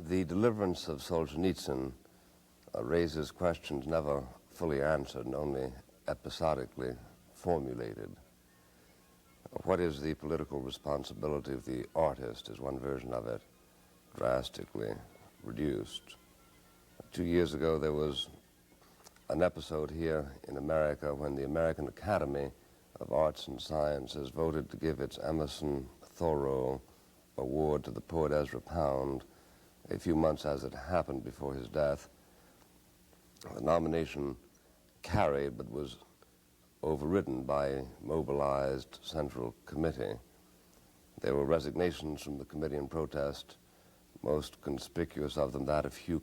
The deliverance of Solzhenitsyn raises questions never fully answered and only episodically formulated. What is the political responsibility of the artist is one version of it, drastically reduced. 2 years ago, there was an episode here in America when the American Academy of Arts and Sciences voted to give its Emerson Thoreau Award to the poet Ezra Pound a few months as it happened before his death. The nomination carried but was overridden by a mobilized Central Committee. There were resignations from the committee in protest, most conspicuous of them that of Hugh,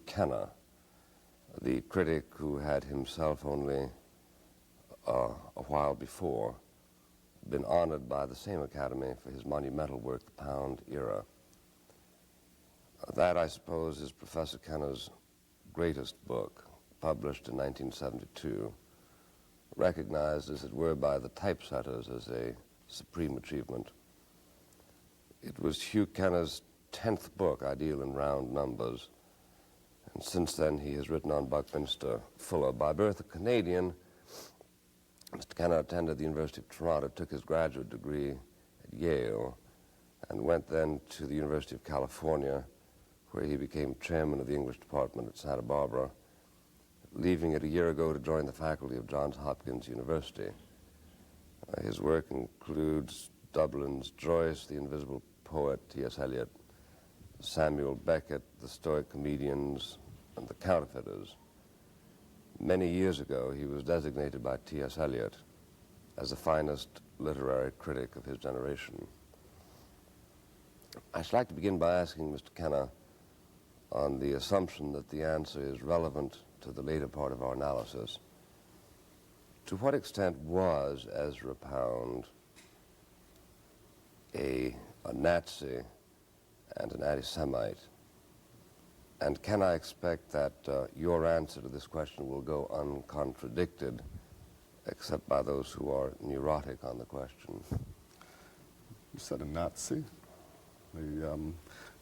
the critic who had himself only a while before been honored by the same Academy for his monumental work, The Pound Era. That, I suppose, is Professor Kenner's greatest book, published in 1972, recognized, as it were, by the typesetters as a supreme achievement. It was Hugh Kenner's 10th book, Ideal in Round Numbers, and since then he has written on Buckminster Fuller. By birth a Canadian, Mr. Kenner attended the University of Toronto, took his graduate degree at Yale, and went then to the University of California, where he became chairman of the English department at Santa Barbara, leaving it a year ago to join the faculty of Johns Hopkins University. His work includes Dublin's Joyce, The Invisible Poet, T.S. Eliot, Samuel Beckett, The Stoic Comedians, and The Counterfeiters. Many years ago, he was designated by T.S. Eliot as the finest literary critic of his generation. I should like to begin by asking Mr. Kenner, on the assumption that the answer is relevant to the later part of our analysis, to what extent was Ezra Pound a Nazi and an anti-Semite? And can I expect that your answer to this question will go uncontradicted, except by those who are neurotic on the question? You said a Nazi.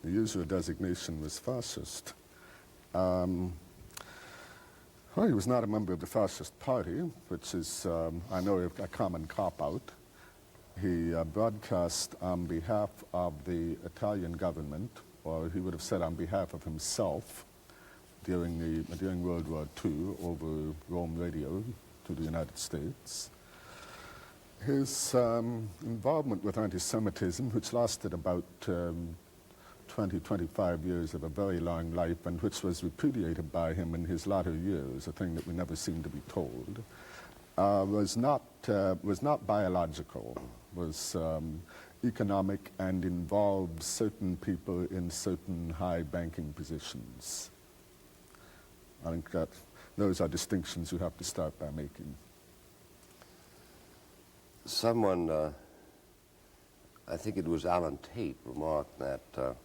The usual designation was fascist. Well, he was not a member of the fascist party, which is, I know, a common cop-out. He broadcast on behalf of the Italian government, or he would have said on behalf of himself, during World War II over Rome radio to the United States. His involvement with anti-Semitism, which lasted about 20, 25 years of a very long life, and which was repudiated by him in his latter years, a thing that we never seem to be told, was not biological, was economic, and involved certain people in certain high banking positions. I think that those are distinctions you have to start by making. Someone, I think it was Alan Tate, remarked that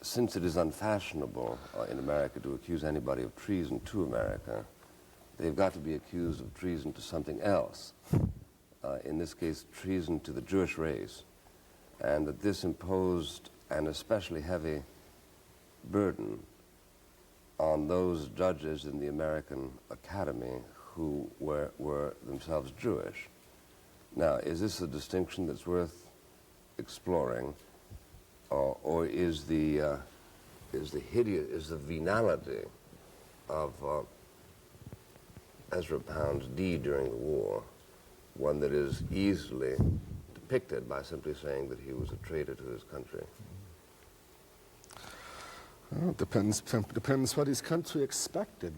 since it is unfashionable in America to accuse anybody of treason to America, they've got to be accused of treason to something else. In this case, treason to the Jewish race, and that this imposed an especially heavy burden on those judges in the American Academy who were themselves Jewish. Now, is this a distinction that's worth exploring, or is the venality of Ezra Pound's deed during the war one that is easily depicted by simply saying that he was a traitor to his country? Well, it depends what his country expected.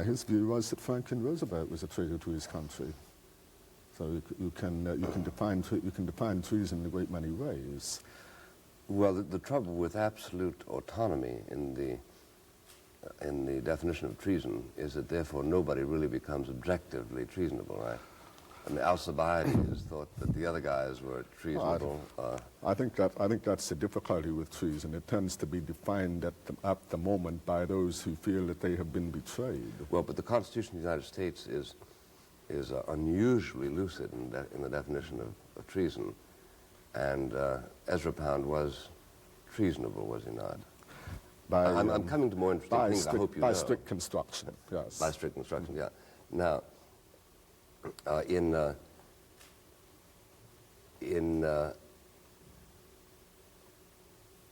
His view was that Franklin Roosevelt was a traitor to his country. So you can define treason in a great many ways. Well, the trouble with absolute autonomy in the definition of treason is that therefore nobody really becomes objectively treasonable, right? I mean, Alcibiades thought that the other guys were treasonable. I think that's the difficulty with treason. It tends to be defined at the moment by those who feel that they have been betrayed. Well, but the Constitution of the United States is unusually lucid in the definition of treason, And Ezra Pound was treasonable, was he not? I'm coming to more interesting things, I hope you know. By strict construction, yes. By strict construction, yeah. Now, in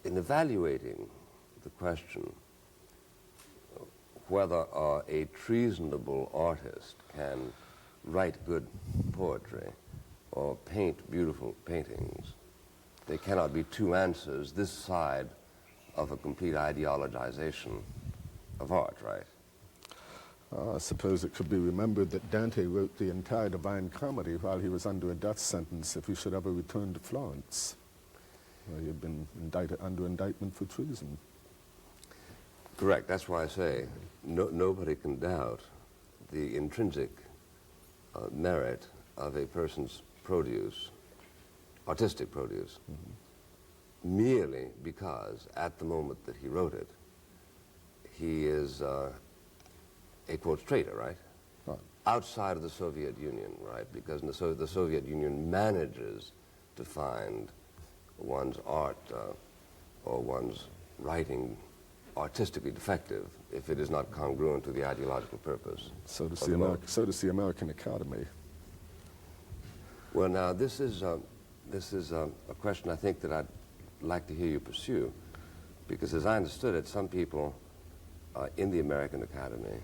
evaluating the question whether a treasonable artist can write good poetry or paint beautiful paintings, there cannot be two answers this side of a complete ideologization of art, right? I suppose it could be remembered that Dante wrote the entire Divine Comedy while he was under a death sentence if he should ever return to Florence, where he had been under indictment for treason. Correct. That's why I say nobody can doubt the intrinsic merit of a person's produce, artistic produce, merely because at the moment that he wrote it, he is a, quote, traitor, right? Right. Outside of the Soviet Union, right? Because the Soviet Union manages to find one's art or one's writing artistically defective if it is not congruent to the ideological purpose. So does the American Academy. Well, now, this is a question I think that I'd like to hear you pursue, because as I understood it, some people in the American Academy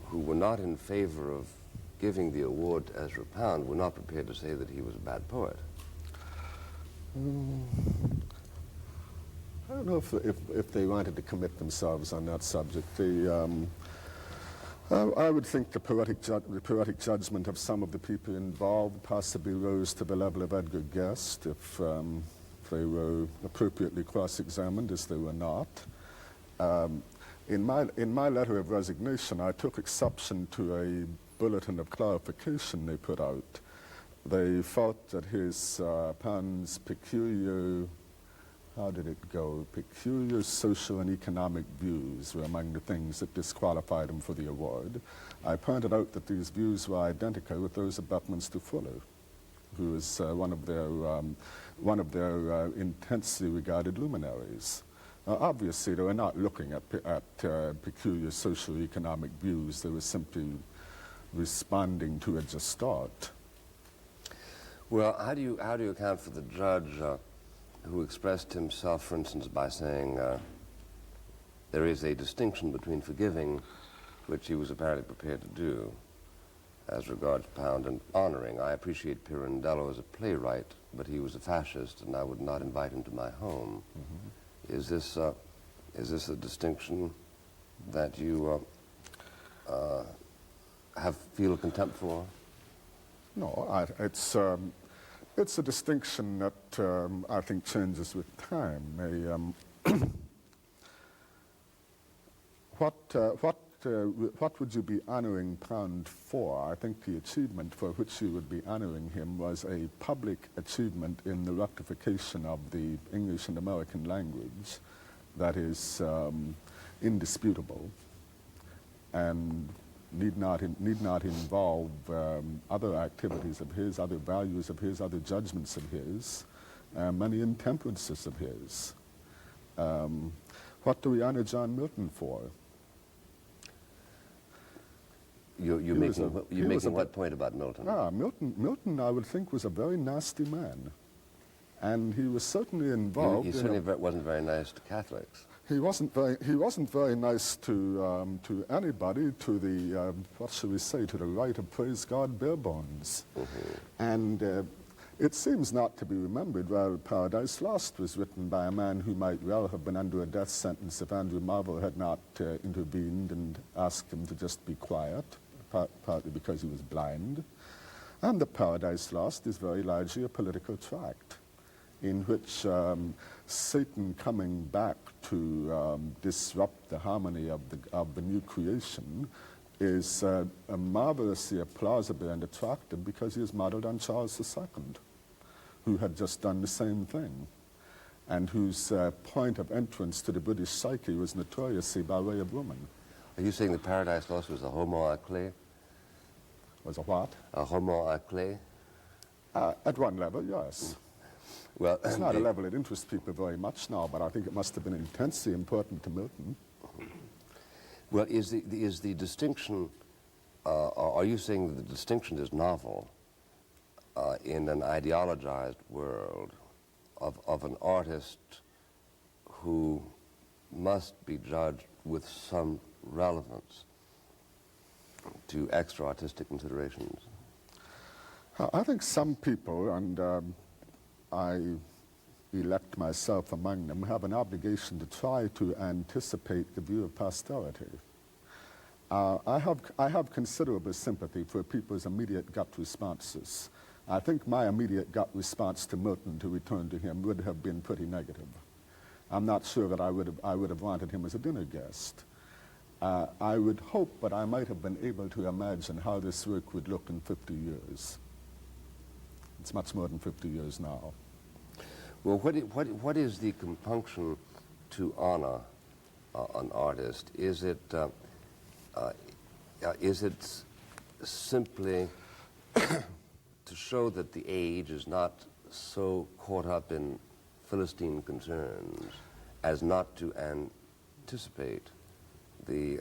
who were not in favor of giving the award to Ezra Pound were not prepared to say that he was a bad poet. I don't know if they wanted to commit themselves on that subject. I would think the poetic judgment of some of the people involved possibly rose to the level of Edgar Guest if they were appropriately cross-examined, as they were not. In my letter of resignation, I took exception to a bulletin of clarification they put out. They felt that his Pound's peculiar, how did it go? Peculiar social and economic views were among the things that disqualified him for the award. I pointed out that these views were identical with those of Buckminster Fuller, who is one of their intensely regarded luminaries. Obviously, they were not looking at peculiar social economic views. They were simply responding to a gestalt. Well, how do you account for the judge who expressed himself, for instance, by saying there is a distinction between forgiving, which he was apparently prepared to do, as regards Pound, and honoring? I appreciate Pirandello as a playwright, but he was a fascist, and I would not invite him to my home. Mm-hmm. Is this a distinction that you feel contempt for? No, it's a distinction that I think changes with time. What would you be honoring Pound for? I think the achievement for which you would be honoring him was a public achievement in the rectification of the English and American language that is indisputable and need not involve other activities of his, other values of his, other judgments of his, many intemperances of his. What do we honor John Milton for? You're making what point about Milton? Milton, I would think, was a very nasty man, and he was certainly involved. He certainly wasn't very nice to Catholics. He wasn't very nice to anybody, to the what shall we say, to the right of praise God bare bones. Mm-hmm. And it seems not to be remembered. Well, Paradise Lost was written by a man who might well have been under a death sentence if Andrew Marvell had not intervened and asked him to just be quiet, partly because he was blind. And the Paradise Lost is very largely a political tract in which Satan coming back to disrupt the harmony of the new creation is marvelously plausible and attractive because he is modeled on Charles II, who had just done the same thing, and whose point of entrance to the British psyche was notoriously by way of woman. Are you saying the Paradise Lost was a homo à clé? Was a what? A homo à clé? At one level, yes. Well, it's not a level that interests people very much now, but I think it must have been intensely important to Milton. Well, is the distinction, are you saying that the distinction is novel in an ideologized world of an artist who must be judged with some relevance to extra artistic considerations? I think some people, and I elect myself among them, have an obligation to try to anticipate the view of posterity. I have considerable sympathy for people's immediate gut responses. I think my immediate gut response to Milton, to return to him, would have been pretty negative. I'm not sure that I would have wanted him as a dinner guest. I would hope, but I might have been able to imagine how this work would look in 50 years. It's much more than 50 years now. Well, what is the compunction to honor an artist? Is it simply to show that the age is not so caught up in Philistine concerns as not to anticipate the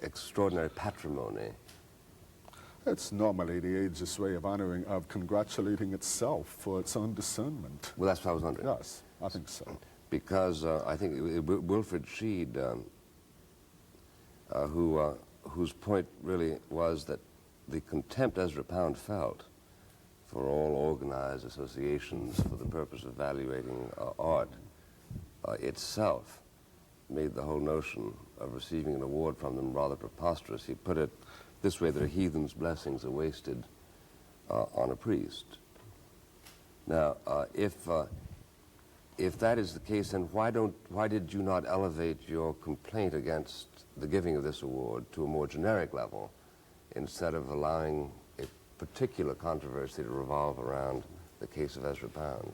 extraordinary patrimony? It's normally the age's way of congratulating itself for its own discernment. Well, that's what I was wondering. Yes, I think so. Because I think Wilfred Sheed, whose point really was that the contempt Ezra Pound felt for all organized associations for the purpose of evaluating art itself made the whole notion of receiving an award from them rather preposterous. He put it this way, that a heathen's blessings are wasted on a priest. Now, if that is the case, then why did you not elevate your complaint against the giving of this award to a more generic level, instead of allowing a particular controversy to revolve around the case of Ezra Pound?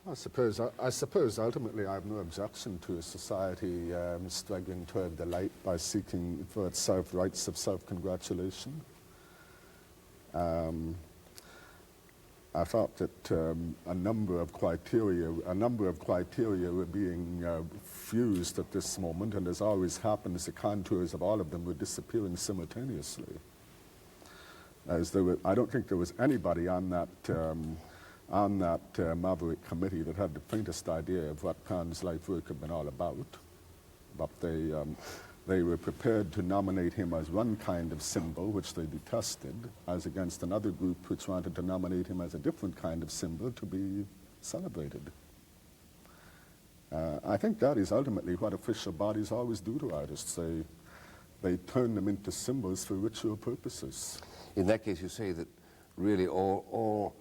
I suppose ultimately I have no objection to a society struggling toward the light by seeking for itself rights of self-congratulation. I thought that a number of criteria were being fused at this moment, and as always happens, the contours of all of them were disappearing simultaneously. I don't think there was anybody on that Maverick committee that had the faintest idea of what Pound's life work had been all about, but they were prepared to nominate him as one kind of symbol, which they detested, as against another group which wanted to nominate him as a different kind of symbol to be celebrated. I think that is ultimately what official bodies always do to artists. They turn them into symbols for ritual purposes. In that case, you say that really all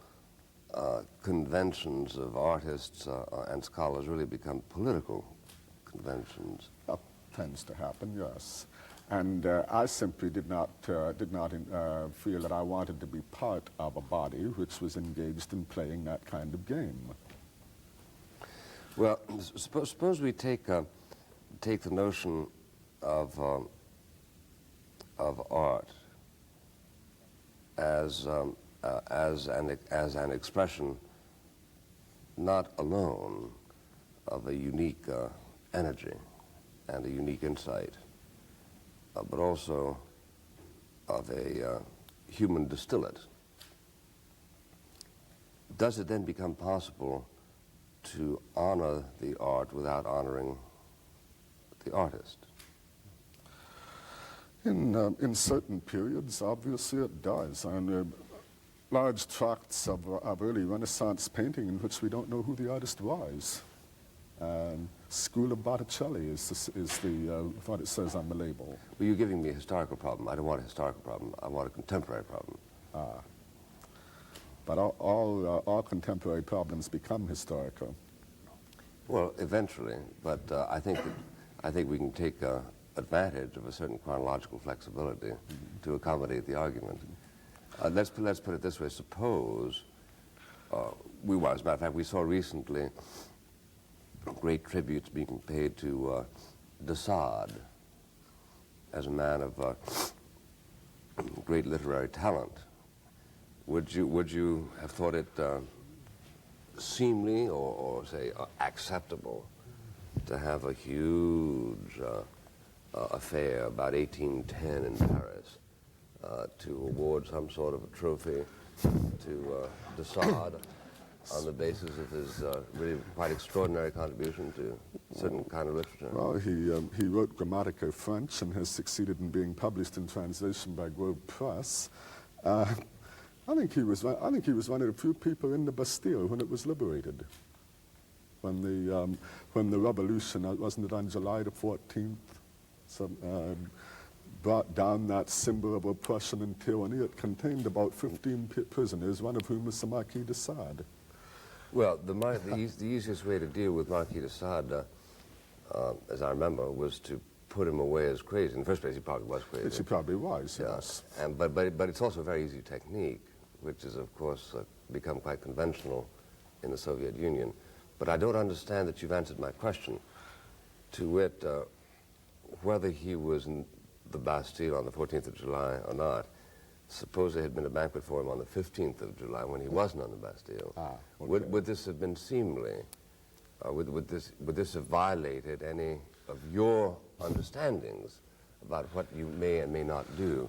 conventions of artists and scholars really become political conventions. That tends to happen, yes. And I simply did not feel that I wanted to be part of a body which was engaged in playing that kind of game. Well, suppose we take the notion of art as an expression not alone of a unique energy and a unique insight, but also of a human distillate. Does it then become possible to honor the art without honoring the artist? In certain periods, obviously it does. And large tracts of early Renaissance painting in which we don't know who the artist was. School of Botticelli is what it says on the label. Well, you're giving me a historical problem. I don't want a historical problem. I want a contemporary problem. But all contemporary problems become historical. Well, eventually, but I think we can take advantage of a certain chronological flexibility to accommodate the argument. Let's put it this way. Suppose as a matter of fact, we saw recently great tributes being paid to de Sade as a man of great literary talent. Would you have thought it seemly or say acceptable to have a huge affair about 1810 in Paris to award some sort of a trophy to de Sade on the basis of his really quite extraordinary contribution to certain kind of literature? Well, he wrote Grammatical French and has succeeded in being published in translation by Globe Press. I think he was one of the few people in the Bastille when it was liberated. When the revolution, wasn't it on July the 14th, brought down that symbol of oppression and tyranny. It contained about 15 prisoners, one of whom was the Marquis de Sade. Well, the easiest way to deal with Marquis de Sade, as I remember, was to put him away as crazy. In the first place, he probably was crazy. Which he probably was, yeah. Yes. But it's also a very easy technique, which has, of course, become quite conventional in the Soviet Union. But I don't understand that you've answered my question, to wit, whether he was in the Bastille on the 14th of July or not. Suppose there had been a banquet for him on the 15th of July when he wasn't on the Bastille. Okay. Would this have been seemly? Would this have violated any of your understandings about what you may and may not do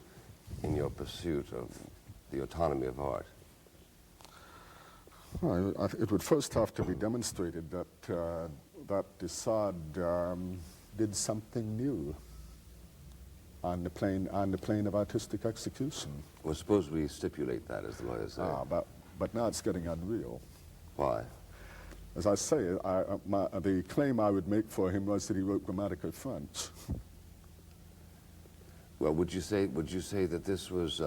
in your pursuit of the autonomy of art? Well, it would first have to be demonstrated that de Sade did something new on the plane of artistic execution. Well, suppose we stipulate that, as the lawyers say. But now it's getting unreal. Why? As I say, the claim I would make for him was that he wrote Grammatical French. Well, would you say that this was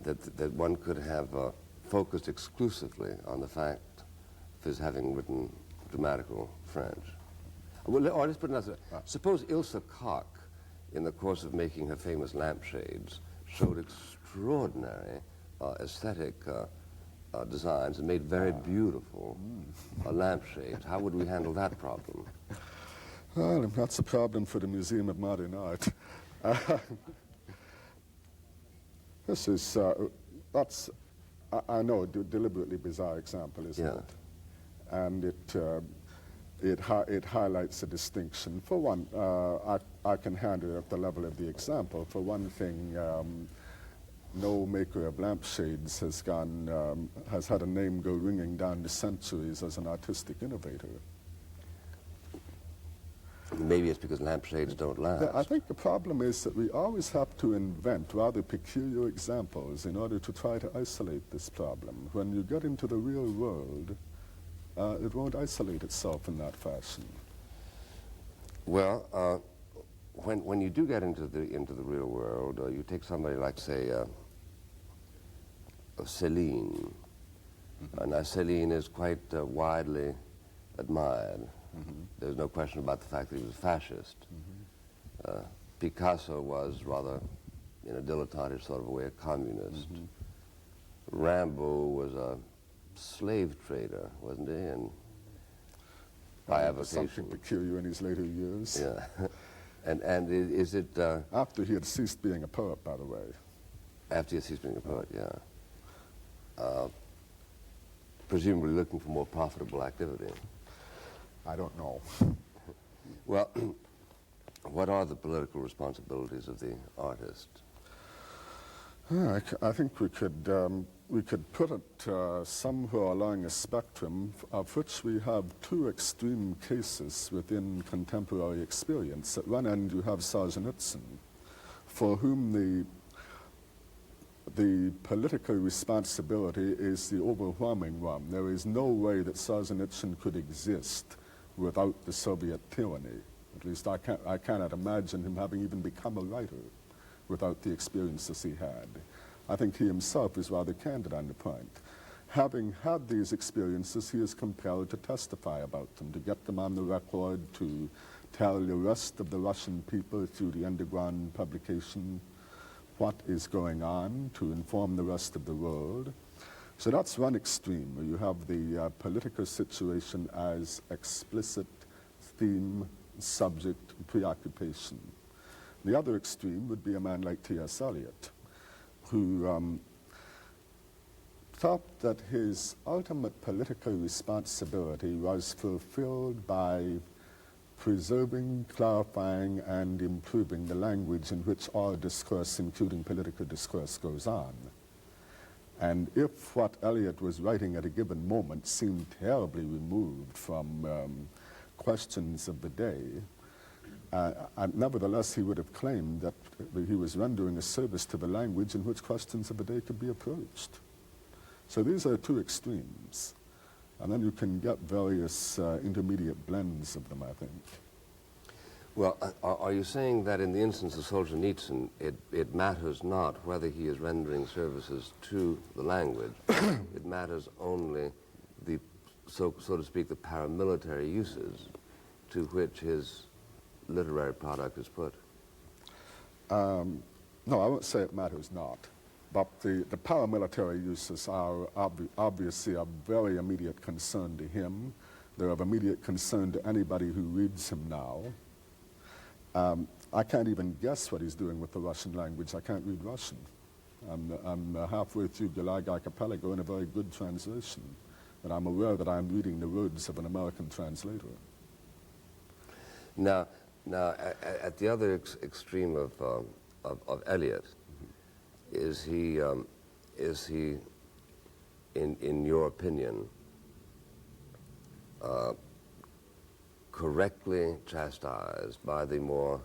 that one could have focused exclusively on the fact of his having written grammatical French? Well, or let's put it another way. Suppose Ilse Koch, in the course of making her famous lampshades, showed extraordinary aesthetic designs and made very beautiful lampshades. How would we handle that problem? Well, that's a problem for the Museum of Modern Art. This is, I know, a deliberately bizarre example, isn't it? And it highlights a distinction. For one, I can handle it at the level of the example. For one thing, no maker of lampshades has had a name go ringing down the centuries as an artistic innovator. Maybe it's because lampshades don't last. I think the problem is that we always have to invent rather peculiar examples in order to try to isolate this problem. When you get into the real world, it won't isolate itself in that fashion. Well, when you do get into the real world, you take somebody like, say, Céline. Now, Céline is quite widely admired. There's no question about the fact that he was a fascist. Picasso was rather, in a dilettantish sort of a way, a communist. Rimbaud was a slave trader, wasn't he? And by avocation. Something peculiar in his later years. Yeah. and is it... after he had ceased being a poet, by the way. After he had ceased being a poet, yeah. Presumably looking for more profitable activity. I don't know. Well, what are the political responsibilities of the artist? I think we could put it somewhere along a spectrum of which we have two extreme cases within contemporary experience. At one end you have Solzhenitsyn, for whom the political responsibility is the overwhelming one. There is no way that Solzhenitsyn could exist without the Soviet tyranny. At least I cannot imagine him having even become a writer without the experiences he had. I think he himself is rather candid on the point. Having had these experiences, he is compelled to testify about them, to get them on the record, to tell the rest of the Russian people through the underground publication what is going on, to inform the rest of the world. So that's one extreme, where you have the political situation as explicit theme, subject, preoccupation. The other extreme would be a man like T.S. Eliot, who thought that his ultimate political responsibility was fulfilled by preserving, clarifying, and improving the language in which all discourse, including political discourse, goes on. And if what Eliot was writing at a given moment seemed terribly removed from questions of the day, nevertheless he would have claimed that he was rendering a service to the language in which questions of the day could be approached. So these are two extremes. And then you can get various intermediate blends of them, I think. Well, are you saying that in the instance of Solzhenitsyn, it matters not whether he is rendering services to the language, it matters only the, so to speak, the paramilitary uses to which his literary product is put? No, I won't say it matters not. But the paramilitary uses are obviously of very immediate concern to him. They're of immediate concern to anybody who reads him now. I can't even guess what he's doing with the Russian language. I can't read Russian. I'm halfway through Gulag Archipelago in a very good translation, but I'm aware that I'm reading the words of an American translator. Now, at the other extreme of Eliot, is he, in your opinion, correctly chastised by the more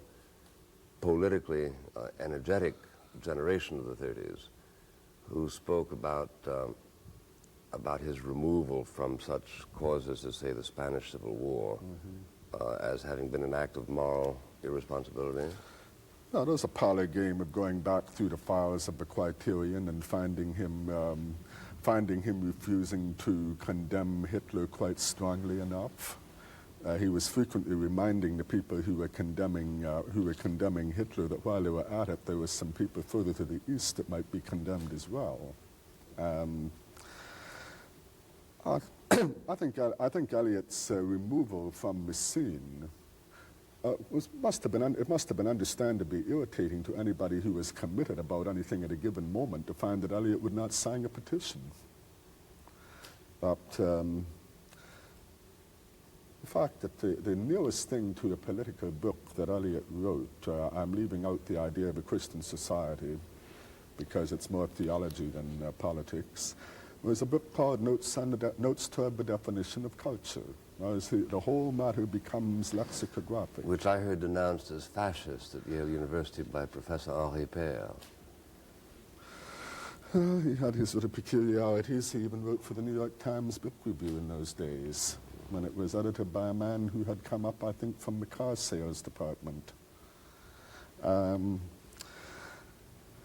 politically energetic generation of the 30s, who spoke about his removal from such causes as, say, the Spanish Civil War, as having been an act of moral irresponsibility? No, there's a parlor game of going back through the files of the Criterion and finding him refusing to condemn Hitler quite strongly enough. He was frequently reminding the people who were condemning Hitler that while they were at it, there were some people further to the east that might be condemned as well. I think Eliot's removal from the scene must have been understandably irritating to anybody who was committed about anything at a given moment to find that Eliot would not sign a petition. But the fact that the nearest thing to a political book that Eliot wrote, I'm leaving out the idea of a Christian society because it's more theology than politics, was a book called Notes Toward the Definition of Culture. As the whole matter becomes lexicographic. Which I heard denounced as fascist at Yale University by Professor Henri Père. He had his sort of peculiarities. He even wrote for the New York Times Book Review in those days, when it was edited by a man who had come up, I think, from the car sales department.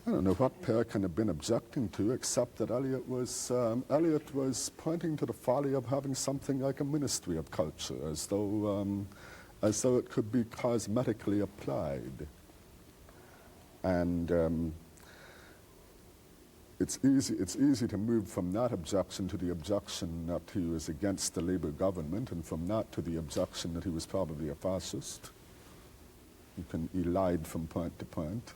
I don't know what Père can have been objecting to, except that Eliot was pointing to the folly of having something like a ministry of culture, as though it could be cosmetically applied. And it's easy to move from that objection to the objection that he was against the Labour government, and from that to the objection that he was probably a fascist. You can elide from point to point.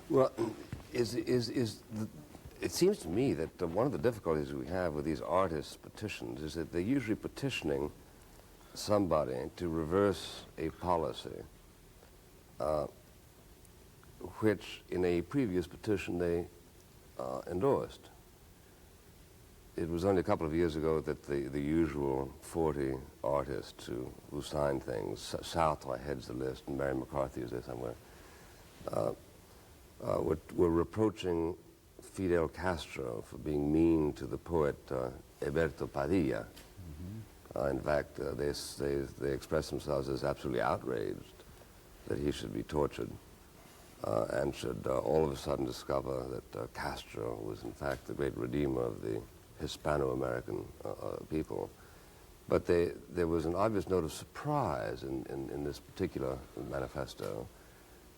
Well, it seems to me that one of the difficulties we have with these artists' petitions is that they're usually petitioning somebody to reverse a policy which in a previous petition they endorsed. It was only a couple of years ago that the usual 40 artists who signed things, Sartre heads the list and Mary McCarthy is there somewhere, were reproaching Fidel Castro for being mean to the poet Eberto Padilla. In fact, they expressed themselves as absolutely outraged that he should be tortured and should all of a sudden discover that Castro was in fact the great redeemer of the Hispano-American people. But there was an obvious note of surprise in this particular manifesto,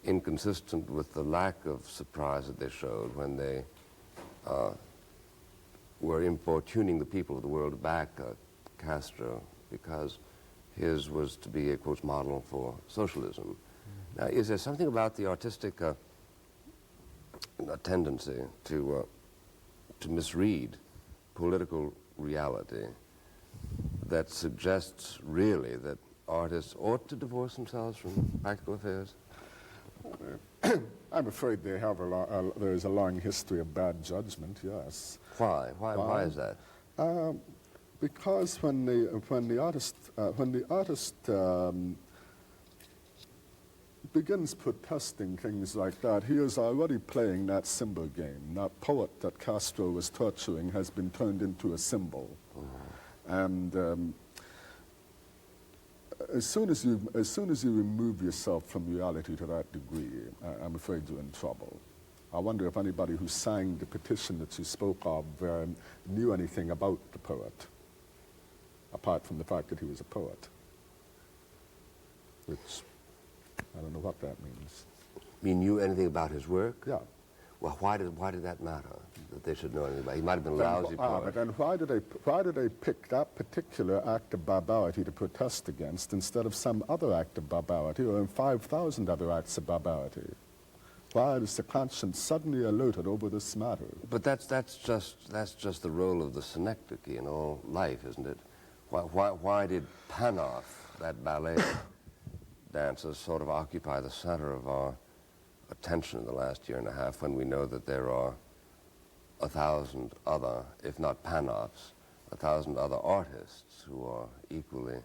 inconsistent with the lack of surprise that they showed when they were importuning the people of the world to back Castro because his was to be a, quote, model for socialism. Now, is there something about the artistic tendency to to misread political reality that suggests really that artists ought to divorce themselves from practical affairs? I'm afraid they have there is a long history of bad judgment, yes. Why? Why is that? Because when the artist begins protesting things like that, he is already playing that symbol game. That poet that Castro was torturing has been turned into a symbol. And as soon as you remove yourself from reality to that degree, I'm afraid you're in trouble. I wonder if anybody who signed the petition that you spoke of knew anything about the poet, apart from the fact that he was a poet, which I don't know what that means. You knew anything about his work? Yeah. Well, why did that matter, that they should know anything about it? He might have been a lousy poet. But then why did they pick that particular act of barbarity to protest against instead of some other act of barbarity or 5,000 other acts of barbarity? Why is the conscience suddenly alerted over this matter? But that's just the role of the synecdoche in all life, isn't it? Why did Panoff, that ballet dancer, sort of occupy the center of our attention in the last year and a half, when we know that there are 1,000 other, if not Panoffs, 1,000 other artists who are equally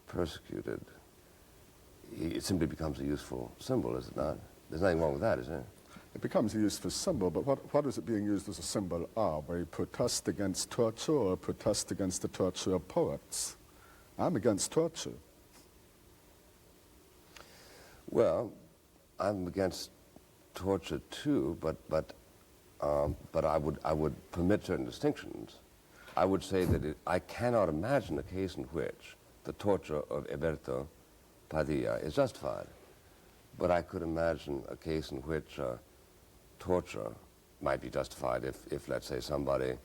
persecuted? It simply becomes a useful symbol, is it not? There's nothing wrong with that, is there? It becomes a useful symbol, but what is it being used as a symbol of? A protest against torture or a protest against the torture of poets? I'm against torture. Well, I'm against torture too, but I would permit certain distinctions. I would say that I cannot imagine a case in which the torture of Eberto Padilla is justified, but I could imagine a case in which torture might be justified if, let's say, somebody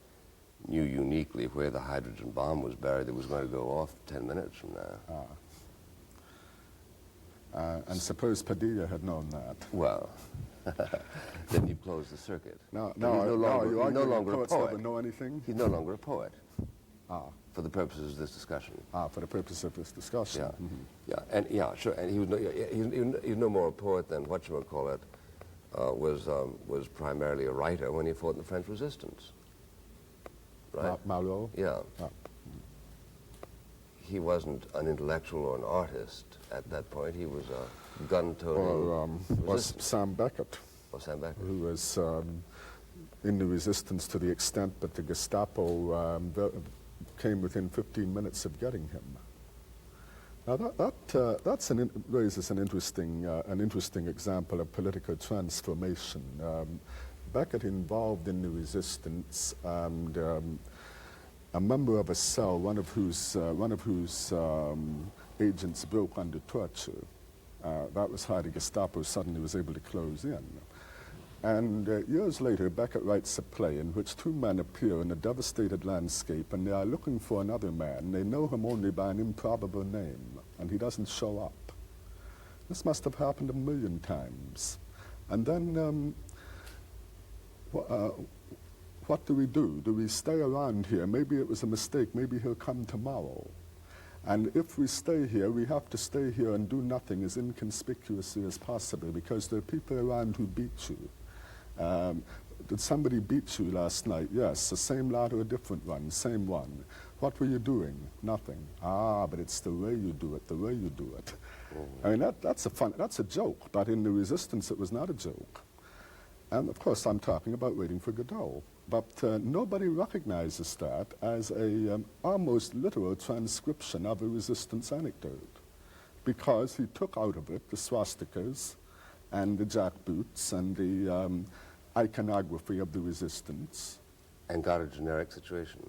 knew uniquely where the hydrogen bomb was buried that was going to go off 10 minutes from now. And suppose Padilla had known that. Well, then you'd close the circuit. No, he's no longer a poet. Never know anything? He's no longer a poet. For the purposes of this discussion. For the purpose of this discussion. Yeah, Mm-hmm. sure. And he was no more a poet than whatchamacallit was primarily a writer when he fought in the French Resistance. Right? Malraux? Yeah. He wasn't an intellectual or an artist at that point. He was a gun-toting was Sam Beckett. Or Sam Beckett. Who was in the resistance to the extent that the Gestapo came within 15 minutes of getting him. Now that raises an interesting example of political transformation. Beckett involved in the resistance, and a member of a cell, one of whose agents broke under torture. That was how the Gestapo suddenly was able to close in. And years later, Beckett writes a play in which two men appear in a devastated landscape, and they are looking for another man. They know him only by an improbable name, and he doesn't show up. This must have happened 1 million times. And then, what do we do? Do we stay around here? Maybe it was a mistake. Maybe he'll come tomorrow. And if we stay here, we have to stay here and do nothing as inconspicuously as possible, because there are people around who beat you. Did somebody beat you last night? Yes. The same lad or a different one? Same one. What were you doing? Nothing. But it's the way you do it, the way you do it. I mean, that's a joke, but in the resistance it was not a joke. And of course I'm talking about Waiting for Godot. But nobody recognizes that as a almost literal transcription of a resistance anecdote, because he took out of it the swastikas and the jackboots and the iconography of the resistance. And got a generic situation.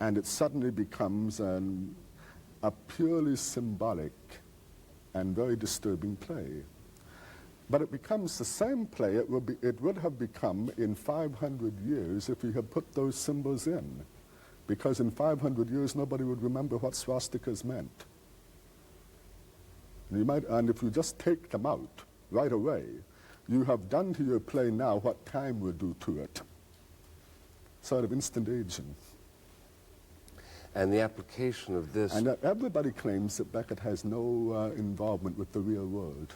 And it suddenly becomes a purely symbolic and very disturbing play. But it becomes the same play it would have become in 500 years if he had put those symbols in. Because in 500 years, nobody would remember what swastikas meant. And if you just take them out right away, you have done to your play now what time would do to it. sort of instant aging. And the application of this... And everybody claims that Beckett has no involvement with the real world.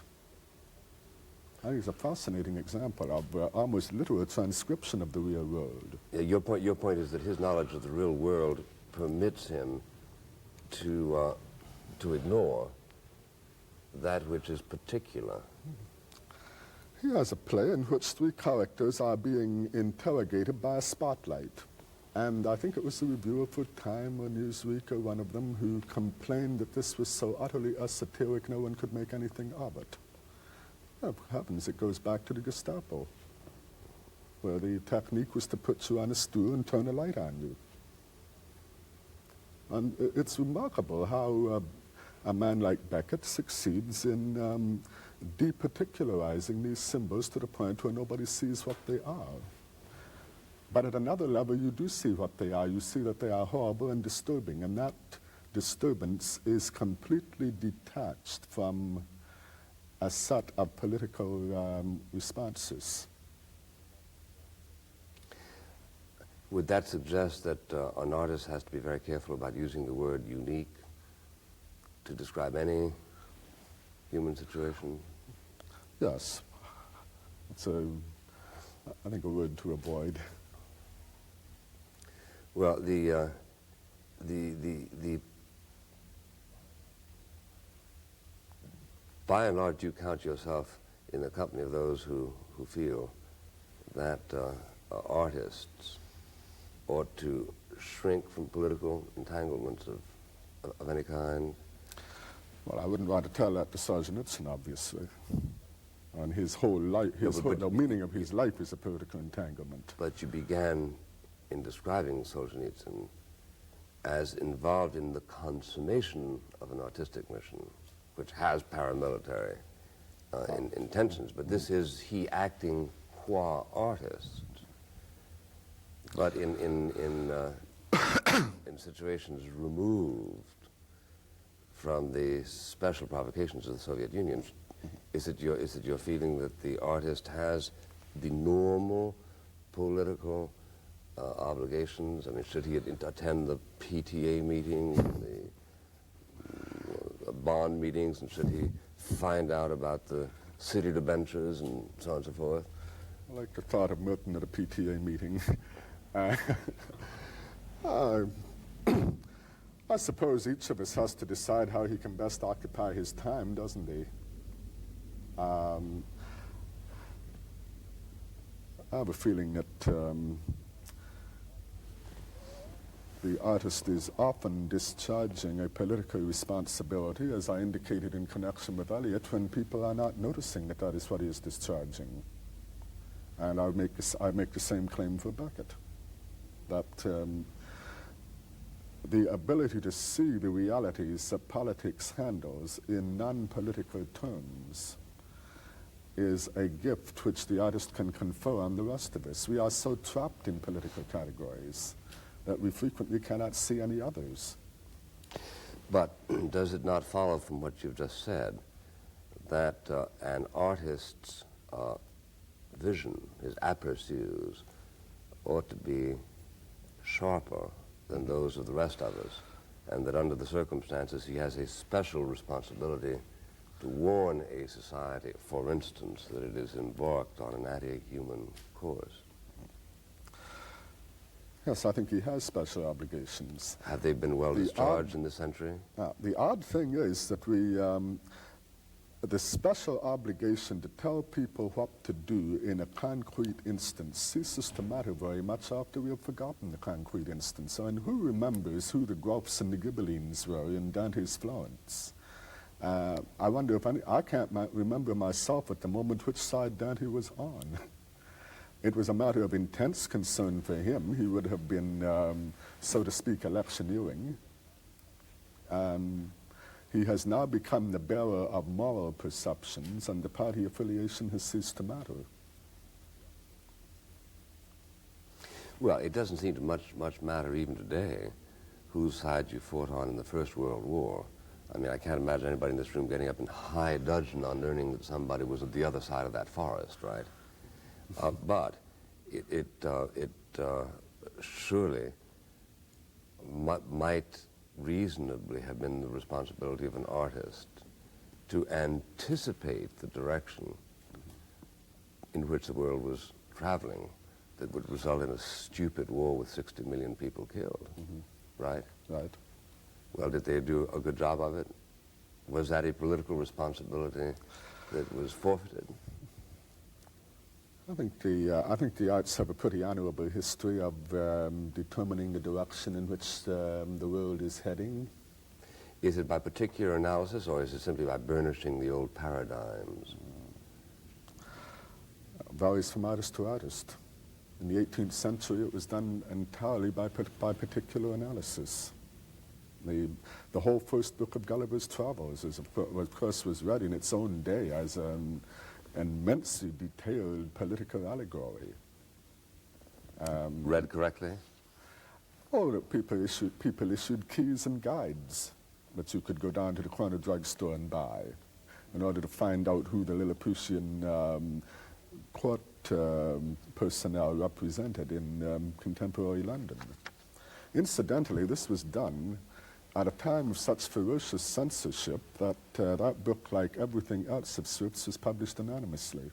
I think it's a fascinating example of almost literal transcription of the real world. Yeah, your point is that his knowledge of the real world permits him to ignore that which is particular. He has a play in which three characters are being interrogated by a spotlight. And I think it was the reviewer for Time or Newsweek or one of them who complained that this was so utterly esoteric no one could make anything of it. Well, heavens, it goes back to the Gestapo, where the technique was to put you on a stool and turn a light on you. And it's remarkable how a man like Beckett succeeds in departicularizing these symbols to the point where nobody sees what they are. But at another level, you do see what they are. You see that they are horrible and disturbing, and that disturbance is completely detached from a set of political responses. Would that suggest that an artist has to be very careful about using the word unique to describe any human situation? Yes. It's I think, a word to avoid. Well, by and large, you count yourself in the company of those who feel that artists ought to shrink from political entanglements of any kind? Well, I wouldn't want to tell that to Solzhenitsyn, obviously. And his whole life, the meaning of his life is a political entanglement. But you began in describing Solzhenitsyn as involved in the consummation of an artistic mission, which has paramilitary intentions. But this is he acting qua artist. But in situations removed from the special provocations of the Soviet Union, is it your feeling that the artist has the normal political obligations? I mean, should he attend the PTA meetings, the bond meetings, and should he find out about the city debentures and so on and so forth? I like the thought of Milton at a PTA meeting. I suppose each of us has to decide how he can best occupy his time, doesn't he? I have a feeling that the artist is often discharging a political responsibility, as I indicated in connection with Eliot, when people are not noticing that that is what he is discharging. And I make the same claim for Beckett, that the ability to see the realities that politics handles in non-political terms is a gift which the artist can confer on the rest of us. We are so trapped in political categories that we frequently cannot see any others. But does it not follow from what you've just said that an artist's vision, his aperçus, ought to be sharper than those of the rest of us, and that under the circumstances he has a special responsibility to warn a society, for instance, that it is embarked on an anti-human course? Yes, I think he has special obligations. Have they been well discharged in this century? The odd thing is that the special obligation to tell people what to do in a concrete instance ceases to matter very much after we have forgotten the concrete instance. And who remembers who the Guelphs and the Ghibellines were in Dante's Florence? I wonder if I can't remember myself at the moment which side Dante was on. It was a matter of intense concern for him. He would have been, so to speak, electioneering. He has now become the bearer of moral perceptions, and the party affiliation has ceased to matter. Well, it doesn't seem to much matter even today whose side you fought on in the First World War. I mean, I can't imagine anybody in this room getting up in high dudgeon on learning that somebody was at the other side of that forest, right? But it surely might reasonably have been the responsibility of an artist to anticipate the direction in which the world was traveling that would result in a stupid war with 60 million people killed, right? Right. Well, did they do a good job of it? Was that a political responsibility that was forfeited? I think the arts have a pretty honorable history of determining the direction in which the world is heading. Is it by particular analysis, or is it simply by burnishing the old paradigms? Varies from artist to artist. In the 18th century, it was done entirely by particular analysis. The whole first book of Gulliver's Travels, of course, was read in its own day as an immensely detailed political allegory. Read correctly? Oh, people issued keys and guides that you could go down to the corner drugstore and buy in order to find out who the Lilliputian court personnel represented in contemporary London. Incidentally, this was done at a time of such ferocious censorship that that book, like everything else of Swift's, was published anonymously.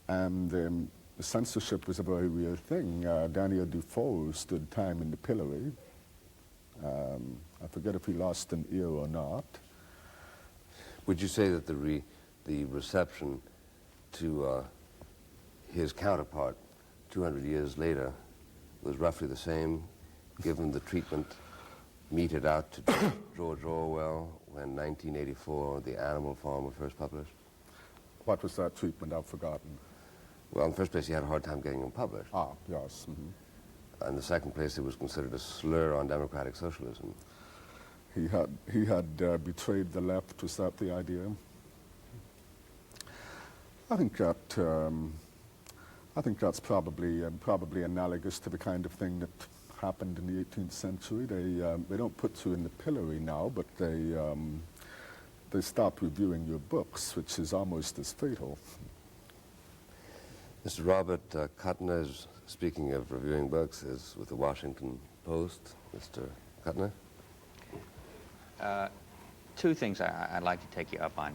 And the censorship was a very real thing. Daniel Defoe stood time in the pillory. I forget if he lost an ear or not. Would you say that the reception to his counterpart 200 years later was roughly the same, given the treatment meted out to George Orwell when 1984, The Animal Farm was first published? What was that treatment? I've forgotten. Well, in the first place, he had a hard time getting them published. Ah, yes. In the second place, it was considered a slur on democratic socialism. He had betrayed the left. Was that the idea? I think that's probably analogous to the kind of thing that happened in the 18th century. They don't put you in the pillory now, but they stop reviewing your books, which is almost as fatal. Mr. Robert Kuttner, is, speaking of reviewing books, is with the Washington Post. Mr. Kuttner? Two things I'd like to take you up on.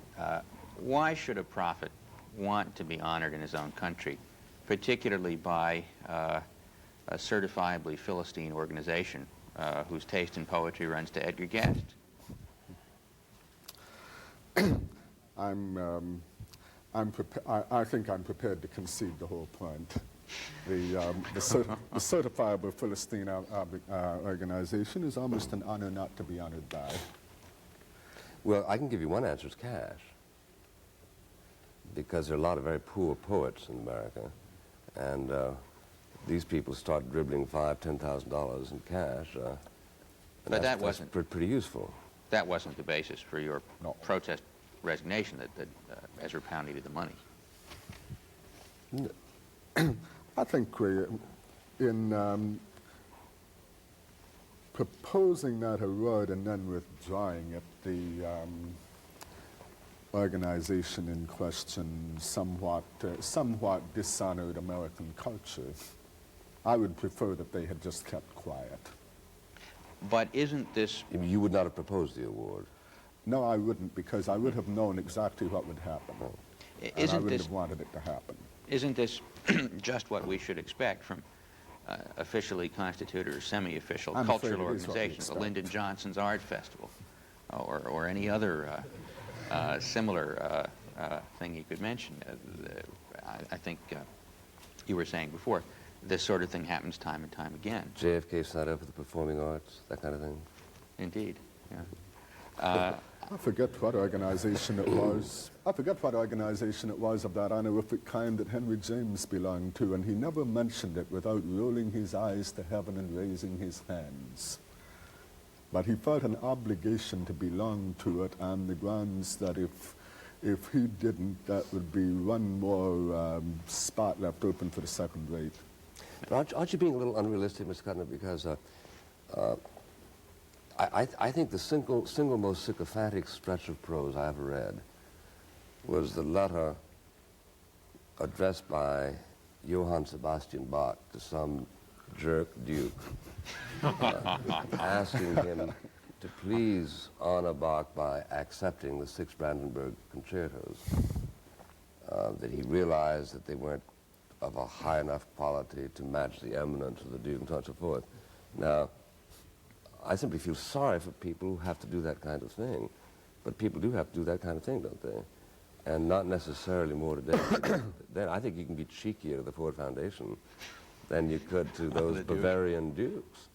Why should a prophet want to be honored in his own country, particularly by a certifiably Philistine organization whose taste in poetry runs to Edgar Guest? I think I'm prepared to concede the whole point. The certifiable Philistine organization is almost an honor not to be honored by. Well, I can give you one answer. It's cash. Because there are a lot of very poor poets in America, and these people start dribbling $5,000, $10,000 in cash. But that wasn't pretty useful. That wasn't the basis for your protest resignation. That Ezra Pound needed the money. I think in proposing that award and then withdrawing it, the organization in question somewhat dishonored American culture. I would prefer that they had just kept quiet. But isn't this... You would not have proposed the award? No, I wouldn't, because I would have known exactly what would happen. And I wouldn't have wanted it to happen. Isn't this just what we should expect from officially constituted or semi-official cultural organizations, the Lyndon Johnson's Art Festival, or any other similar thing you could mention? I think you were saying before, this sort of thing happens time and time again. JFK signed up for the performing arts, that kind of thing? Indeed, yeah. I forget what organization it was. I forget what organization it was of that honorific kind that Henry James belonged to, and he never mentioned it without rolling his eyes to heaven and raising his hands. But he felt an obligation to belong to it on the grounds that if he didn't, that would be one more spot left open for the second rate. But aren't you being a little unrealistic, Mr. Kuttner, because I think the single most sycophantic stretch of prose I ever read was the letter addressed by Johann Sebastian Bach to some jerk duke, asking him to please honor Bach by accepting the 6 Brandenburg concertos, that he realized that they weren't of a high enough quality to match the eminence of the Duke, and so on and so forth. Now, I simply feel sorry for people who have to do that kind of thing, but people do have to do that kind of thing, don't they? And not necessarily more today. Then I think you can be cheekier to the Ford Foundation than you could to those Bavarian dukes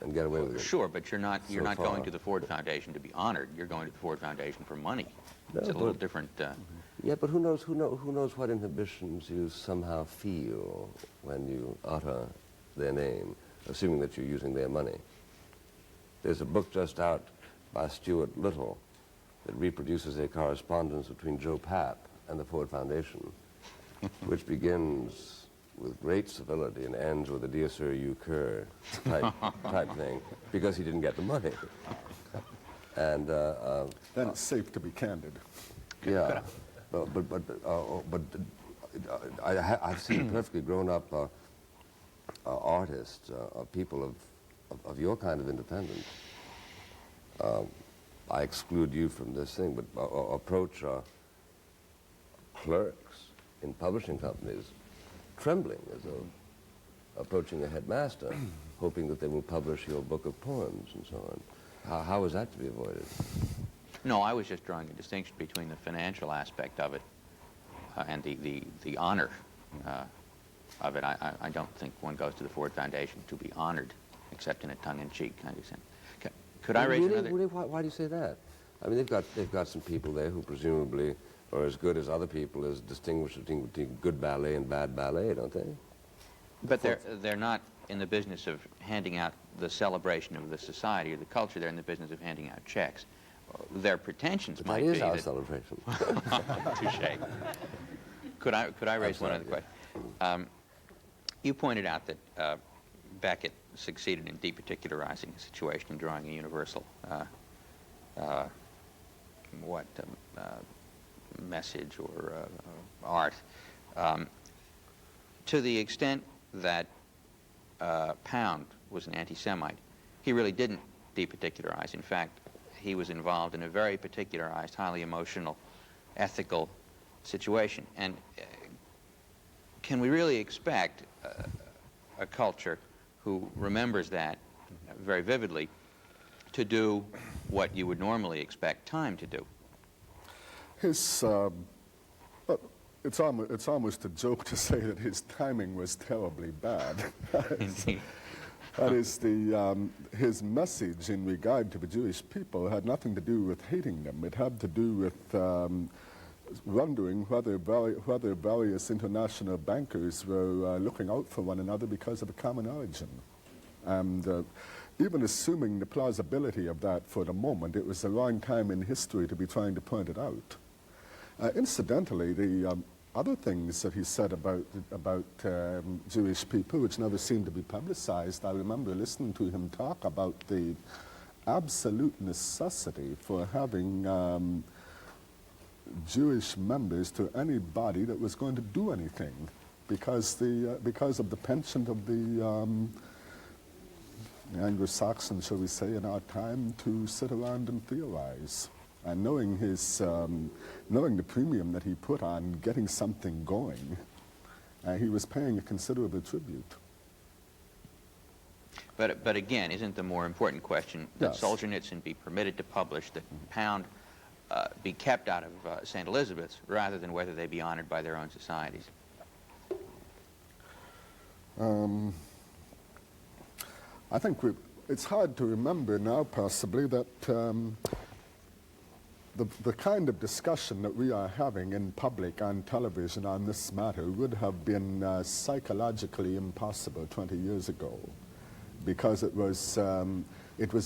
and get away with it. Sure, but you're not going to the Ford Foundation to be honored. You're going to the Ford Foundation for money. No, it's a little different. Yeah, but who knows what inhibitions you somehow feel when you utter their name, assuming that you're using their money. There's a book just out by Stuart Little that reproduces a correspondence between Joe Papp and the Ford Foundation, which begins with great civility and ends with a "Dear Sir, you cur" type thing, because he didn't get the money. And then it's safe to be candid. Yeah, but I've seen perfectly grown-up artists, people of your kind of independence. I exclude you from this thing, but approach clerks in publishing companies, trembling as though approaching a headmaster, hoping that they will publish your book of poems and so on. How is that to be avoided? No, I was just drawing a distinction between the financial aspect of it and the honor of it. I don't think one goes to the Ford Foundation to be honored, except in a tongue-in-cheek kind of sense. Could I raise another? Really? Why do you say that? I mean, they've got some people there who presumably are as good as other people, as distinguished between good ballet and bad ballet, don't they? But they're not in the business of handing out the celebration of the society or the culture. They're in the business of handing out checks. Their pretensions might be that is our celebration. Touché. Could I raise one other question? You pointed out that Beckett succeeded in departicularizing the situation and drawing a universal message or art. To the extent that Pound was an anti-Semite, he really didn't departicularize. In fact, he was involved in a very particularized, highly emotional, ethical situation. And can we really expect a culture who remembers that very vividly to do what you would normally expect time to do? His, it's almost a joke to say that his timing was terribly bad. Indeed. That is, his message in regard to the Jewish people had nothing to do with hating them. It had to do with wondering whether various international bankers were looking out for one another because of a common origin. And even assuming the plausibility of that for the moment, it was the wrong time in history to be trying to point it out. Incidentally, the other things that he said about Jewish people, which never seemed to be publicized, I remember listening to him talk about the absolute necessity for having Jewish members to any body that was going to do anything, because of the penchant of the Anglo-Saxons, shall we say, in our time, to sit around and theorize. And knowing the premium that he put on getting something going, he was paying a considerable tribute. But again, isn't the more important question that Yes. Solzhenitsyn be permitted to publish, that Pound be kept out of St. Elizabeth's, rather than whether they be honored by their own societies? I think it's hard to remember now, possibly, that the kind of discussion that we are having in public on television on this matter would have been psychologically impossible 20 years ago, because it was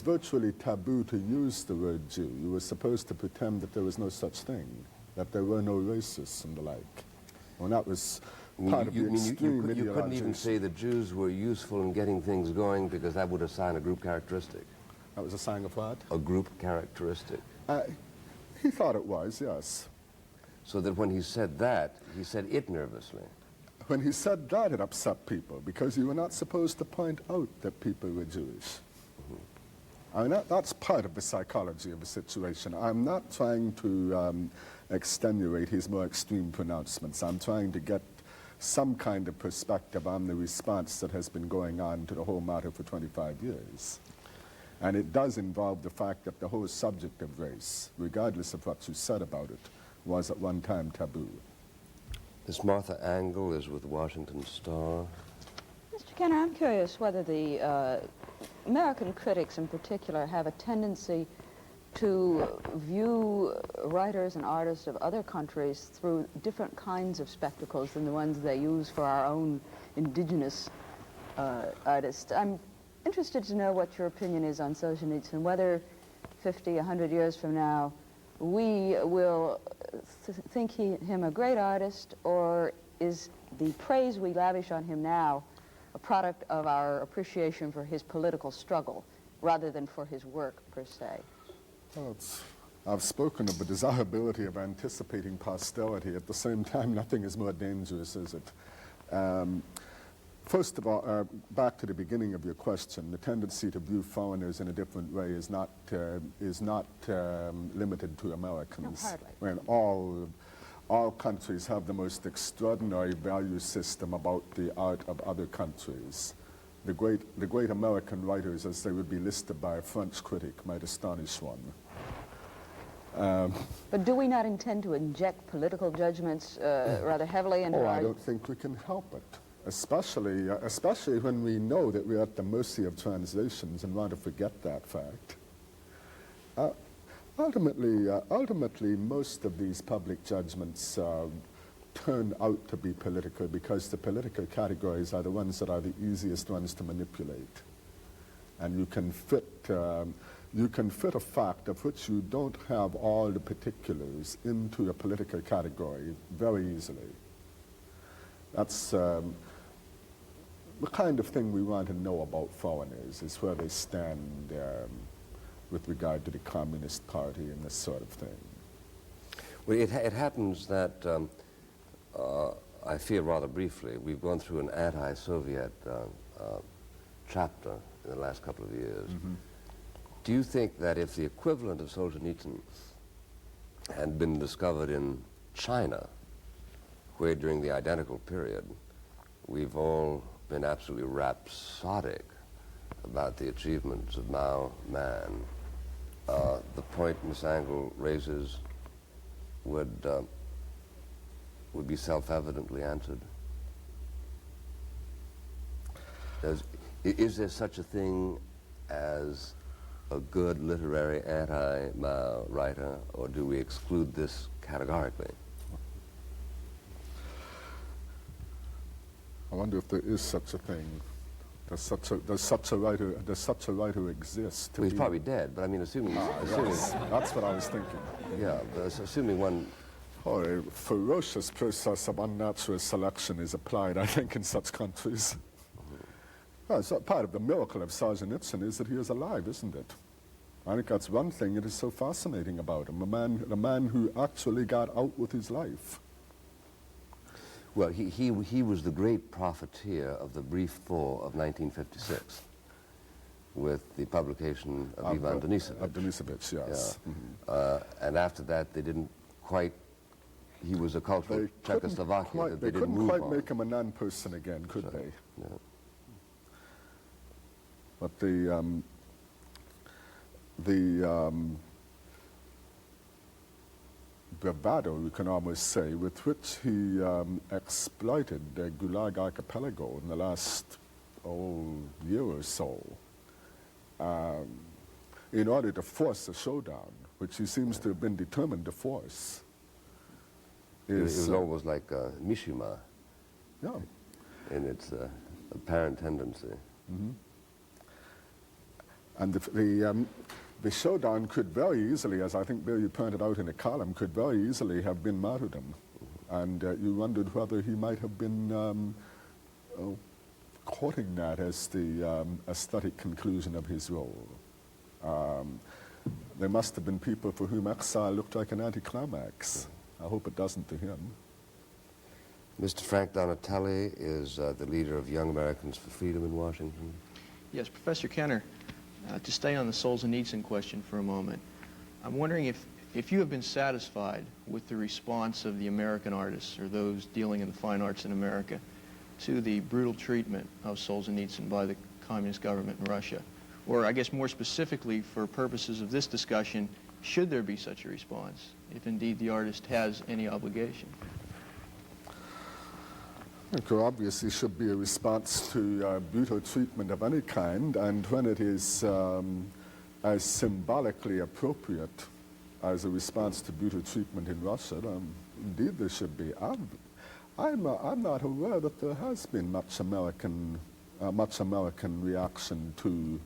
virtually taboo to use the word Jew. You were supposed to pretend that there was no such thing, that there were no racists and the like. Well, that was part of the extreme you couldn't even say the Jews were useful in getting things going, because that would assign a group characteristic. That was a sign of what? A group characteristic. He thought it was, yes. So that when he said that, he said it nervously. when he said that, it upset people because you were not supposed to point out that people were Jewish. I mean, that's part of the psychology of the situation. I'm not trying to extenuate his more extreme pronouncements. I'm trying to get some kind of perspective on the response that has been going on to the whole matter for 25 years. And it does involve the fact that the whole subject of race, regardless of what you said about it, was at one time taboo. Miss Martha Angle is with the Washington Star. Mr. Kenner, I'm curious whether the American critics in particular have a tendency to view writers and artists of other countries through different kinds of spectacles than the ones they use for our own indigenous artists. I'm interested to know what your opinion is on Solzhenitsyn, whether 50, 100 years from now we will think him a great artist, or is the praise we lavish on him now a product of our appreciation for his political struggle rather than for his work per se? Well, I've spoken of the desirability of anticipating posterity. At the same time, nothing is more dangerous, is it? First of all, back to the beginning of your question, the tendency to view foreigners in a different way is not limited to Americans. No, hardly. When all countries have the most extraordinary value system about the art of other countries. The great American writers, as they would be listed by a French critic, might astonish one. But do we not intend to inject political judgments rather heavily into I don't think we can help it. Especially when we know that we're at the mercy of translations and want to forget that fact. Ultimately, most of these public judgments turn out to be political because the political categories are the ones that are the easiest ones to manipulate. And you can fit a fact of which you don't have all the particulars into a political category very easily. That's the kind of thing we want to know about foreigners, is where they stand with regard to the Communist Party and this sort of thing. Well, it happens that, I feel rather briefly, we've gone through an anti-Soviet chapter in the last couple of years. Mm-hmm. Do you think that if the equivalent of Solzhenitsyn had been discovered in China, where during the identical period we've all been absolutely rhapsodic about the achievements of Mao Man, the point Miss Angle raises would be self-evidently answered? Is there such a thing as a good literary anti-Mao writer, or do we exclude this categorically? I wonder if there is such a thing. Does such a writer exist? Well, he's probably dead, but I mean, assuming that's what I was thinking. Yeah, but assuming one. Oh, a ferocious process of unnatural selection is applied, I think, in such countries. Well, so part of the miracle of Solzhenitsyn is that he is alive, isn't it? I think that's one thing that is so fascinating about him, the man who actually got out with his life. Well, he was the great profiteer of the brief thaw of 1956 with the publication of Ivan Denisovich. Of Denisovich, yes. Yeah. Mm-hmm. And after that, they didn't quite, he was a cultural Czechoslovakia that they didn't move on. They couldn't quite make him a non-person again, could they? Yeah. But the bravado, we can almost say, with which he exploited the Gulag Archipelago in the last year or so, in order to force a showdown, which he seems to have been determined to force. It was almost like Mishima, yeah, in its apparent tendency. Mm-hmm. And the showdown could very easily, as I think Bill, you pointed out in a column, could very easily have been martyrdom. And you wondered whether he might have been quoting that as the aesthetic conclusion of his role. There must have been people for whom exile looked like an anticlimax. I hope it doesn't to him. Mr. Frank Donatelli is the leader of Young Americans for Freedom in Washington. Yes, Professor Kuttner, to stay on the Solzhenitsyn question for a moment, I'm wondering if you have been satisfied with the response of the American artists or those dealing in the fine arts in America to the brutal treatment of Solzhenitsyn by the communist government in Russia. Or I guess more specifically, for purposes of this discussion, should there be such a response, if indeed the artist has any obligation? There obviously should be a response to brutal treatment of any kind, and when it is as symbolically appropriate as a response to brutal treatment in Russia, indeed there should be. I'm not aware that there has been much American reaction to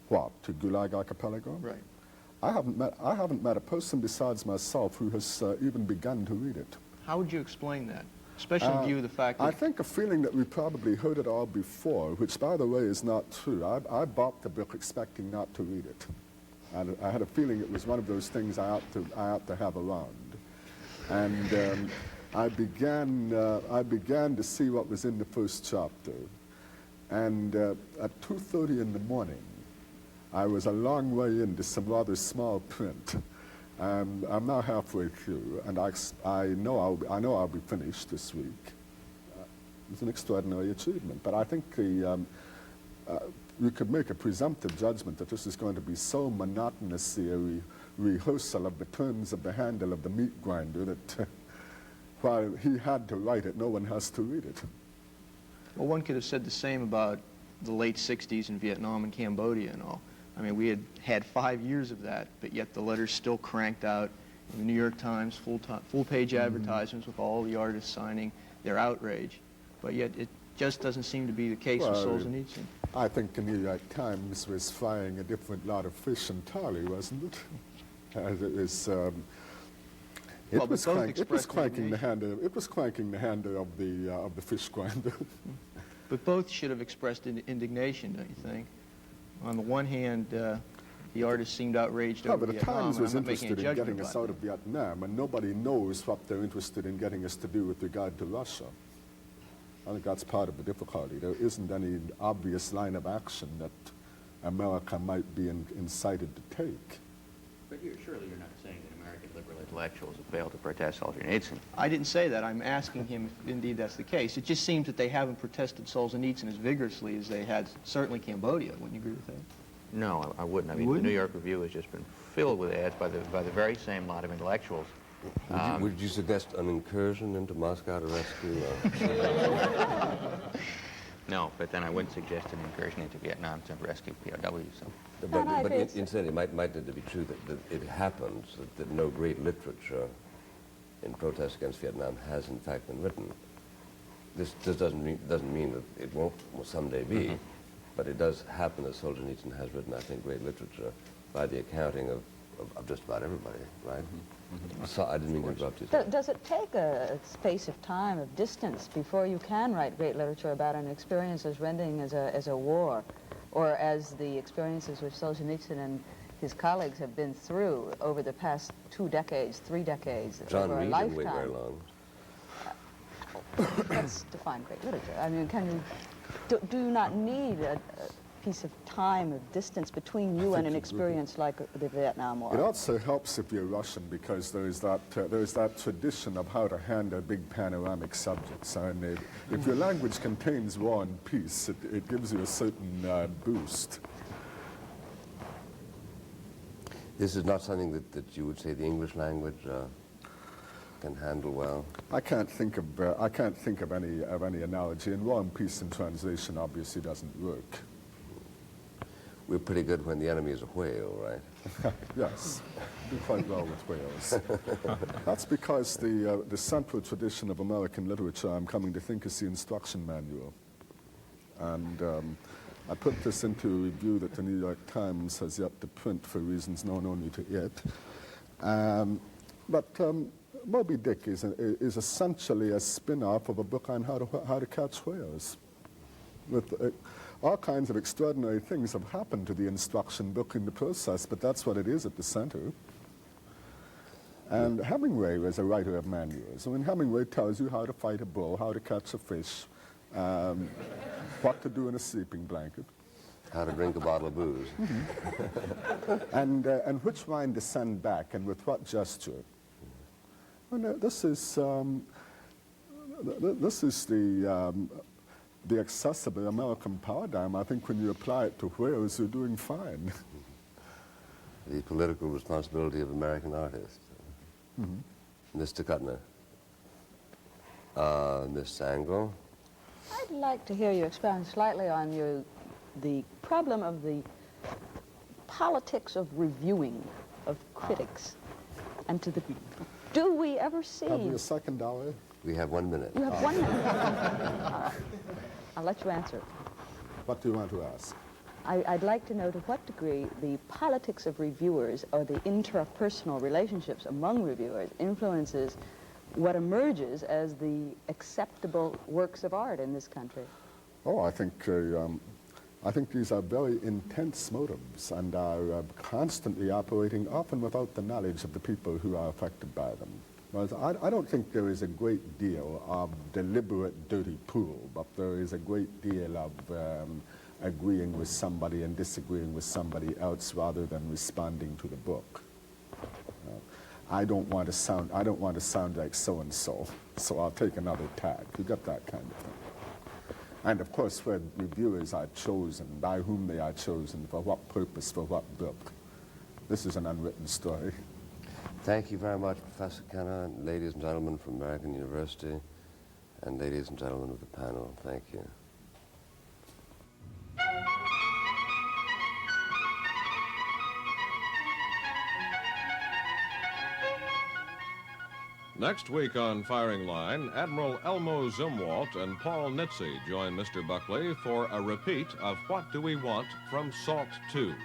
what? To Gulag Archipelago? Right. I haven't met a person besides myself who has even begun to read it. How would you explain that? Especially in view of the fact that... I think a feeling that we probably heard it all before, which, by the way, is not true. I bought the book expecting not to read it. I had a feeling it was one of those things I ought to have around. And I began to see what was in the first chapter. And at 2:30 in the morning, I was a long way into some rather small print. I'm now halfway through, and I know I'll be finished this week. It's an extraordinary achievement, but I think you could make a presumptive judgment that this is going to be so monotonously a rehearsal of the turns of the handle of the meat grinder that while he had to write it, no one has to read it. Well, one could have said the same about the late 60s in Vietnam and Cambodia and all. I mean, we had 5 years of that, but yet the letters still cranked out in the New York Times, full-page advertisements with all the artists signing their outrage. But yet it just doesn't seem to be the case with Solzhenitsyn. I think the New York Times was frying a different lot of fish entirely, wasn't it? It was cranking the handle of the fish grinder. But both should have expressed indignation, don't you think? On the one hand, the artist seemed outraged over but the Vietnam. Times was interested in getting about us out of Vietnam, and nobody knows what they're interested in getting us to do with regard to Russia. I think that's part of the difficulty. There isn't any obvious line of action that America might be incited to take. But surely you're not saying that American liberal intellectuals have failed to protest Solzhenitsyn. I didn't say that. I'm asking him if indeed that's the case. It just seems that they haven't protested Solzhenitsyn as vigorously as they had certainly Cambodia. Wouldn't you agree with that? No, I wouldn't. I mean, the New York Review has just been filled with ads by the very same lot of intellectuals. Would you suggest an incursion into Moscow to rescue? No, but then I wouldn't suggest an incursion into Vietnam to rescue POWs. So. But instead, it might it be true that it happens that no great literature in protest against Vietnam has in fact been written. This doesn't mean that it won't someday be, but it does happen that Solzhenitsyn has written, I think, great literature by the accounting of just about everybody, right? So I didn't mean to interrupt you. Does it take a space of time, of distance, before you can write great literature about an experience as rending as a war, or as the experiences which Solzhenitsyn and his colleagues have been through over the past 2 decades, 3 decades, over a lifetime? Wait very long. Let's define great literature. I mean, do you not need a piece of time, of distance between you and an experience like the Vietnam War? It also helps if you're Russian, because there's that tradition of how to handle big panoramic subjects. And if your language contains war and peace, it gives you a certain boost. This is not something that you would say the English language can handle well. I can't think of any analogy. And War and Peace in translation obviously doesn't work. We're pretty good when the enemy is a whale, right? Yes, do quite well with whales. That's because the central tradition of American literature, I'm coming to think, is the instruction manual. And I put this into a review that the New York Times has yet to print for reasons known only to it. But Moby Dick is essentially a spin-off of a book on how to catch whales. With all kinds of extraordinary things have happened to the instruction book in the process, but that's what it is at the center. And Hemingway was a writer of manuals. I mean, Hemingway tells you how to fight a bull, how to catch a fish, what to do in a sleeping blanket. How to drink a bottle of booze. And which wine to send back, and with what gesture. And, this is the accessible American paradigm. I think when you apply it to whales, you're doing fine. The political responsibility of American artists. Mr. Kuttner. Miss Angle. I'd like to hear you expand slightly on the problem of the politics of reviewing of critics, and do we ever see? Have we a second, Dolly? We have 1 minute. You have 1 minute. All right. I'll let you answer. What do you want to ask? I'd like to know to what degree the politics of reviewers or the interpersonal relationships among reviewers influences what emerges as the acceptable works of art in this country. Oh, I think these are very intense motives and are constantly operating, often without the knowledge of the people who are affected by them. Whereas I don't think there is a great deal of deliberate dirty pool, but there is a great deal of agreeing with somebody and disagreeing with somebody else rather than responding to the book. I don't want to sound like so-and-so, so I'll take another tag. You got that kind of thing. And of course, where reviewers are chosen, by whom they are chosen, for what purpose, for what book. This is an unwritten story. Thank you very much, Professor Kenner, ladies and gentlemen from American University, and ladies and gentlemen of the panel. Thank you. Next week on Firing Line, Admiral Elmo Zumwalt and Paul Nitze join Mr. Buckley for a repeat of What Do We Want from Salt 2.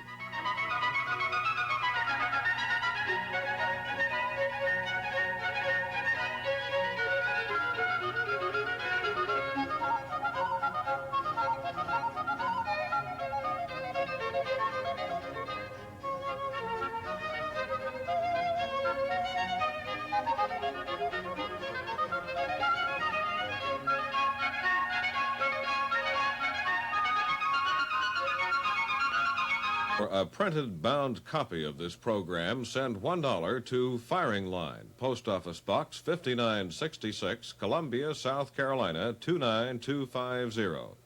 For a printed bound copy of this program, send $1 to Firing Line, Post Office Box 5966, Columbia, South Carolina 29250.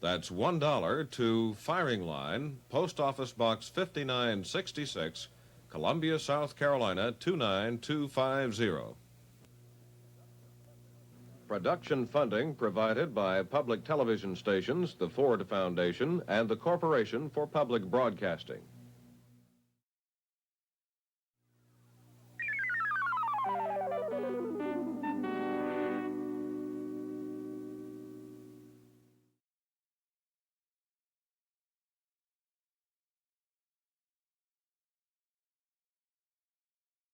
That's $1 to Firing Line, Post Office Box 5966, Columbia, South Carolina 29250. Production funding provided by public television stations, the Ford Foundation, and the Corporation for Public Broadcasting.